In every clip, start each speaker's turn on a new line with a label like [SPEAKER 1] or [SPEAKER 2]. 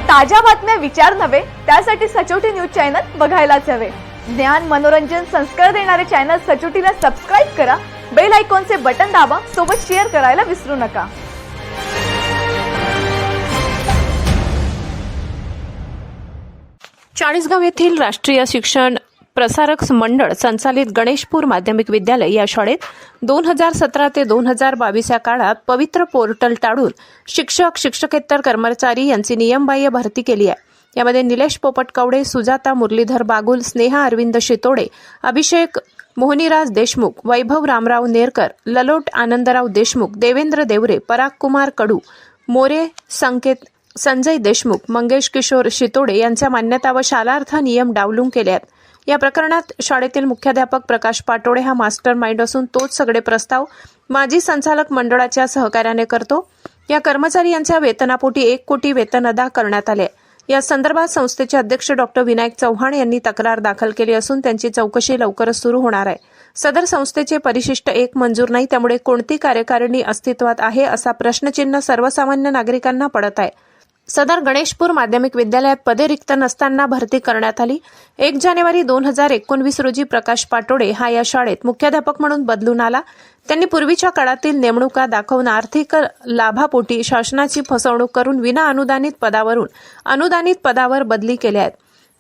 [SPEAKER 1] ताज्या बातम्या विचार नव्हे, त्यासाठी सचोटी न्यूज चॅनल बघायलाच हवे। ज्ञान मनोरंजन संस्कार देणारे चॅनल सचोटीला सबस्क्राइब करा, बेल आयकॉनचे बटन दाबा, सोबत शेअर करायला विसरू नका।
[SPEAKER 2] चाळीसगाव येथील राष्ट्रीय शिक्षण प्रसारक मंडळ संचालित गणेशपूर माध्यमिक विद्यालय या शाळेत 2017 ते 2022 या काळात पवित्र पोर्टल टाळून शिक्षक शिक्षकेतर कर्मचारी यांची नियमबाह्य भरती केली आहे। यामध्ये निलेश पोपट कवडे, सुजाता मुरलीधर बागुल, स्नेहा अरविंद शितोडे, अभिषेक मोहनीराज देशमुख, वैभव रामराव नेरकर, ललोट आनंदराव देशमुख, देवेंद्र देवरे, पराग कुमार कडू, मोरे संकेत, संजय देशमुख, मंगेश किशोर शितोडे यांच्या मान्यता व शालार्थ नियम डावलून केले आहेत। या प्रकरणात शाळेतील मुख्याध्यापक प्रकाश पाटोळे हा मास्टर माइंड असून तोच सगळे प्रस्ताव माजी संचालक मंडळाच्या सहकार्याने करतो। या कर्मचारी यांच्या वेतनापोटी 1 कोटी वेतन अदा करण्यात आले। या संदर्भात संस्थेचे अध्यक्ष डॉक्टर विनायक चव्हाण यांनी तक्रार दाखल केली असून त्यांची चौकशी लवकरच सुरू होणार आहे। सदर संस्थेचे परिशिष्ट 1 मंजूर नाही, त्यामुळे कोणती कार्यकारिणी अस्तित्वात आहे असा प्रश्नचिन्ह सर्वसामान्य नागरिकांना पडत आहे। सदर गणेशपूर माध्यमिक विद्यालयात पदे रिक्त नसताना भरती करण्यात आली। 1 जानेवारी 2019 रोजी प्रकाश पाटोळे हा या शाळेत मुख्याध्यापक म्हणून बदलून आला। त्यांनी पूर्वीच्या काळातील नेमणुका दाखवून आर्थिक लाभापोटी शासनाची फसवणूक करून विना अनुदानित पदावरून अनुदानित पदावर बदली केल्या आहेत।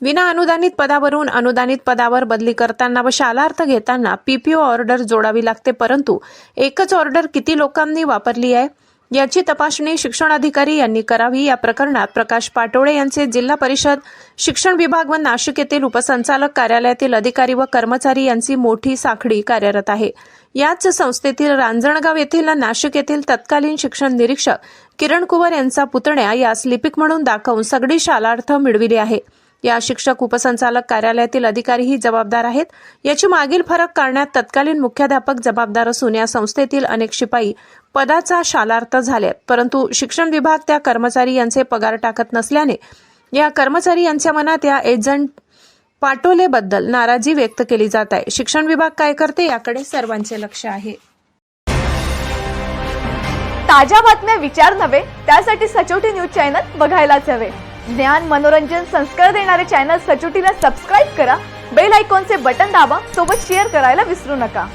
[SPEAKER 2] विना अनुदानित पदावरून अनुदानित पदावर बदली करताना व शालार्थ घेताना पीपीओ ऑर्डर जोडावी लागते, परंतु एकच ऑर्डर किती लोकांनी वापरली आहे याची तपासणी शिक्षणाधिकारी यांनी करावी। या प्रकरणात प्रकाश पाटोळे यांचे जिल्हा परिषद शिक्षण विभाग व नाशिक येथील उपसंचालक कार्यालयातील अधिकारी व कर्मचारी यांची मोठी साखळी कार्यरत आहे। याच संस्थेतील रांजणगाव येथील नाशिक येथील तत्कालीन शिक्षण निरीक्षक किरण कुवर यांचा पुतण्या यास लिपिक म्हणून दाखवून सगळी शालार्थ मिळविली आहे। या शिक्षक उपसंचालक कार्यालयातील अधिकारीही जबाबदार आहेत। याची मागील फरक काढण्यात तत्कालीन मुख्याध्यापक जबाबदार असून या संस्थेतील अनेक शिपाई पदाचा शालार्थ झालेत, परंतु शिक्षण विभाग त्या कर्मचारी यांचे पगार टाकत नसल्याने या कर्मचारी यांच्या मनात या एजंट पाटोलेबद्दल नाराजी व्यक्त केली जात आहे। शिक्षण विभाग काय करते याकडे सर्वांचे लक्ष आहे।
[SPEAKER 1] ताज्या बातम्या विचार नव्हे, त्यासाठी सचोटी न्यूज चॅनल बघायलाच हवे। ज्ञान मनोरंजन संस्कार देणारे चॅनल सचोटीला सबस्क्राइब करा, बेल आयकॉनचे बटन दाबा, सोबत शेअर करायला विसरू नका।